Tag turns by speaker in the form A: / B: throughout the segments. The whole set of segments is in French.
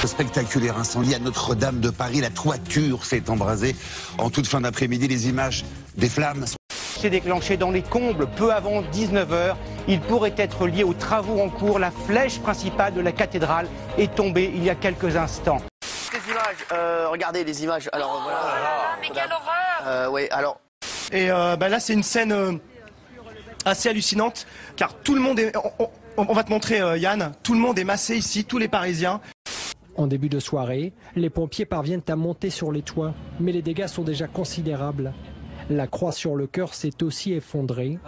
A: spectaculaire incendie à Notre-Dame de Paris. La toiture s'est embrasée en toute fin d'après-midi. Les images des flammes
B: s'est déclenché dans les combles peu avant 19 h. Il pourrait être lié aux travaux en cours. La flèche principale de la cathédrale est tombée il y a quelques instants.
C: Les images, regardez les images. Alors voilà.
D: Mais quelle horreur!
C: Oui, alors.
E: Et là, c'est une scène assez hallucinante, car tout le monde est. On va te montrer, Yann. Tout le monde est massé ici, tous les Parisiens.
F: En début de soirée, les pompiers parviennent à monter sur les toits, mais les dégâts sont déjà considérables. La croix sur le chœur s'est aussi effondrée.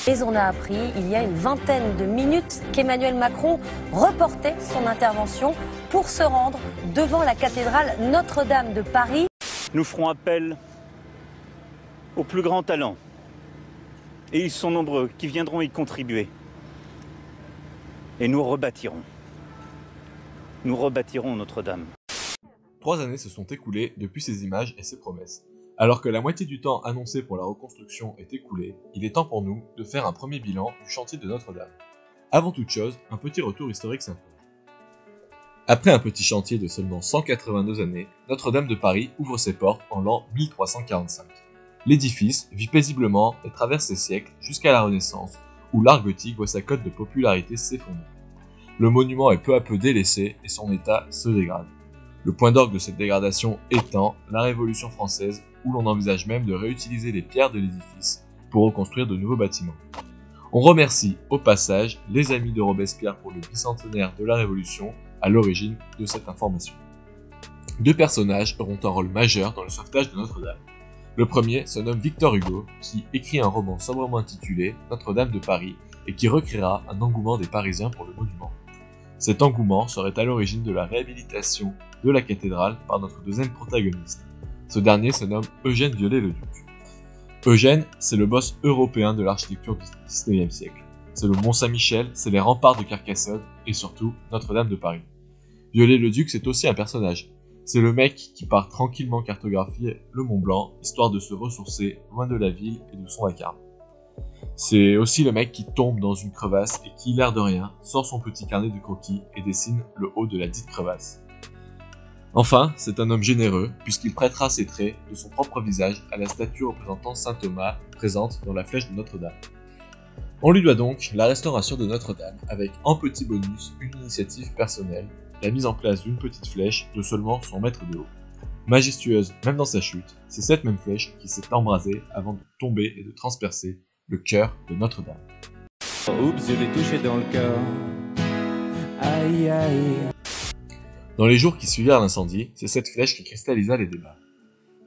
D: Et on a appris il y a une vingtaine de minutes qu'Emmanuel Macron reportait son intervention pour se rendre devant la cathédrale Notre-Dame de Paris.
G: Nous ferons appel aux plus grands talents. Et ils sont nombreux qui viendront y contribuer. Et nous rebâtirons. Nous rebâtirons Notre-Dame.
H: 3 années se sont écoulées depuis ces images et ces promesses. Alors que la moitié du temps annoncé pour la reconstruction est écoulé, il est temps pour nous de faire un premier bilan du chantier de Notre-Dame. Avant toute chose, un petit retour historique s'impose. Après un petit chantier de seulement 182 années, Notre-Dame de Paris ouvre ses portes en l'an 1345. L'édifice vit paisiblement et traverse ses siècles jusqu'à la Renaissance, où l'art gothique voit sa cote de popularité s'effondrer. Le monument est peu à peu délaissé et son état se dégrade. Le point d'orgue de cette dégradation étant la Révolution française, où l'on envisage même de réutiliser les pierres de l'édifice pour reconstruire de nouveaux bâtiments. On remercie au passage les amis de Robespierre pour le bicentenaire de la Révolution à l'origine de cette information. 2 personnages auront un rôle majeur dans le sauvetage de Notre-Dame. Le premier se nomme Victor Hugo, qui écrit un roman sobrement intitulé Notre-Dame de Paris et qui recréera un engouement des Parisiens pour le monument. Cet engouement serait à l'origine de la réhabilitation de la cathédrale par notre deuxième protagoniste. Ce dernier se nomme Eugène Viollet-le-Duc. Eugène, c'est le boss européen de l'architecture du XIXe siècle. C'est le Mont-Saint-Michel, c'est les remparts de Carcassonne et surtout Notre-Dame de Paris. Viollet-le-Duc, c'est aussi un personnage. C'est le mec qui part tranquillement cartographier le Mont Blanc, histoire de se ressourcer loin de la ville et de son vacarme. C'est aussi le mec qui tombe dans une crevasse et qui, l'air de rien, sort son petit carnet de croquis et dessine le haut de la dite crevasse. Enfin, c'est un homme généreux, puisqu'il prêtera ses traits de son propre visage à la statue représentant saint Thomas, présente dans la flèche de Notre-Dame. On lui doit donc la restauration de Notre-Dame, avec en petit bonus une initiative personnelle, la mise en place d'une petite flèche de seulement 100 mètres de haut. Majestueuse même dans sa chute, c'est cette même flèche qui s'est embrasée avant de tomber et de transpercer le cœur de Notre-Dame.
I: Oups, je l'ai touché dans le cœur. Aïe aïe.
H: Dans les jours qui suivirent l'incendie, c'est cette flèche qui cristallisa les débats.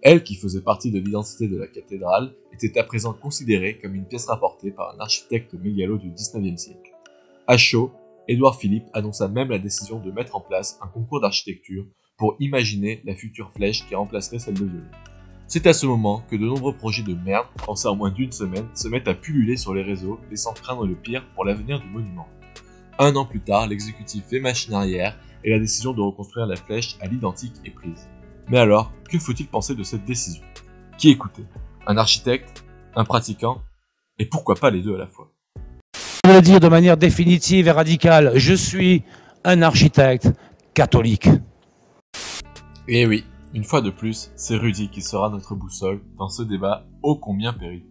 H: Elle, qui faisait partie de l'identité de la cathédrale, était à présent considérée comme une pièce rapportée par un architecte mégalo du XIXe siècle. À chaud, Édouard Philippe annonça même la décision de mettre en place un concours d'architecture pour imaginer la future flèche qui remplacerait celle de Viollet. C'est à ce moment que de nombreux projets de merde, pensés en moins d'une semaine, se mettent à pulluler sur les réseaux, laissant craindre le pire pour l'avenir du monument. 1 an plus tard, l'exécutif fait machine arrière et la décision de reconstruire la flèche à l'identique est prise. Mais alors, que faut-il penser de cette décision? Qui écouter? Un architecte? Un pratiquant? Et pourquoi pas les deux à la fois?
J: Je veux le dire de manière définitive et radicale, je suis un architecte catholique.
H: Et oui, une fois de plus, c'est Rudy qui sera notre boussole dans ce débat ô combien périlleux.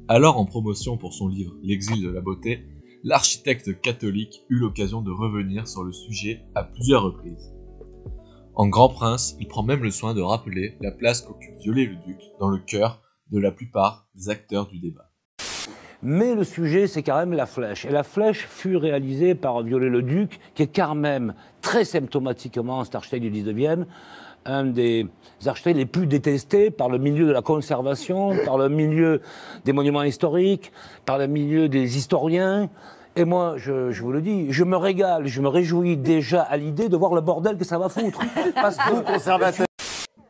H: Alors en promotion pour son livre L'exil de la beauté, l'architecte catholique eut l'occasion de revenir sur le sujet à plusieurs reprises. En grand prince, il prend même le soin de rappeler la place qu'occupe Viollet-le-Duc dans le cœur de la plupart des acteurs du débat.
J: Mais le sujet, c'est quand même la flèche. Et la flèche fut réalisée par Viollet-le-Duc, qui est quand même, très symptomatiquement, cet architecte du 19e, un des architectes les plus détestés par le milieu de la conservation, par le milieu des monuments historiques, par le milieu des historiens. Et moi, je vous le dis, je me régale, je me réjouis déjà à l'idée de voir le bordel que ça va foutre. Parce que conservateur.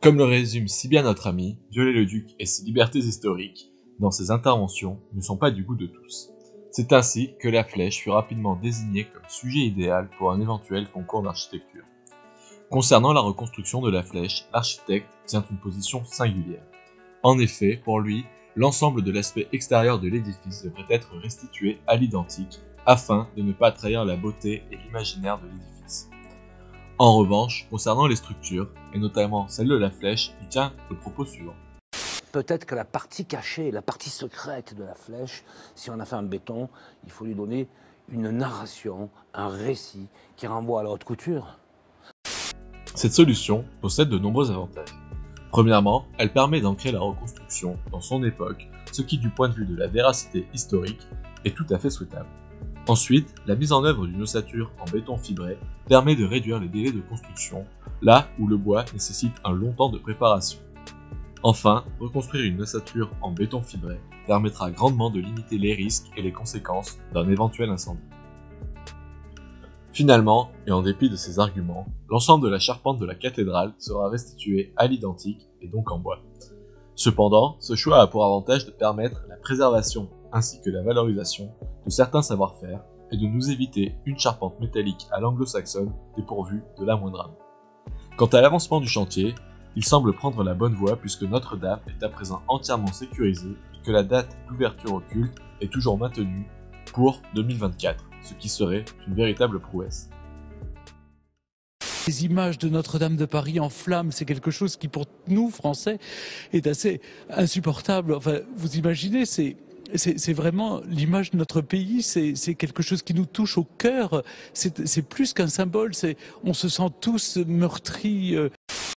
H: Comme le résume si bien notre ami, Viollet-le-Duc et ses libertés historiques, dans ses interventions, ne sont pas du goût de tous. C'est ainsi que la flèche fut rapidement désignée comme sujet idéal pour un éventuel concours d'architecture. Concernant la reconstruction de la flèche, l'architecte tient une position singulière. En effet, pour lui, l'ensemble de l'aspect extérieur de l'édifice devrait être restitué à l'identique, afin de ne pas trahir la beauté et l'imaginaire de l'édifice. En revanche, concernant les structures, et notamment celle de la flèche, il tient le propos suivant.
J: Peut-être que la partie cachée, la partie secrète de la flèche, si on a fait un béton, il faut lui donner une narration, un récit qui renvoie à la haute couture.
H: Cette solution possède de nombreux avantages. Premièrement, elle permet d'ancrer la reconstruction dans son époque, ce qui du point de vue de la véracité historique est tout à fait souhaitable. Ensuite, la mise en œuvre d'une ossature en béton fibré permet de réduire les délais de construction, là où le bois nécessite un long temps de préparation. Enfin, reconstruire une ossature en béton fibré permettra grandement de limiter les risques et les conséquences d'un éventuel incendie. Finalement, et en dépit de ces arguments, l'ensemble de la charpente de la cathédrale sera restitué à l'identique et donc en bois. Cependant, ce choix a pour avantage de permettre la préservation ainsi que la valorisation de certains savoir-faire et de nous éviter une charpente métallique à l'anglo-saxonne dépourvue de la moindre âme. Quant à l'avancement du chantier, il semble prendre la bonne voie puisque Notre-Dame est à présent entièrement sécurisée et que la date d'ouverture au culte est toujours maintenue pour 2024, ce qui serait une véritable prouesse.
K: Les images de Notre-Dame de Paris en flammes, c'est quelque chose qui pour nous, Français, est assez insupportable. Enfin, vous imaginez, c'est vraiment l'image de notre pays, c'est quelque chose qui nous touche au cœur, c'est plus qu'un symbole, on se sent tous meurtris.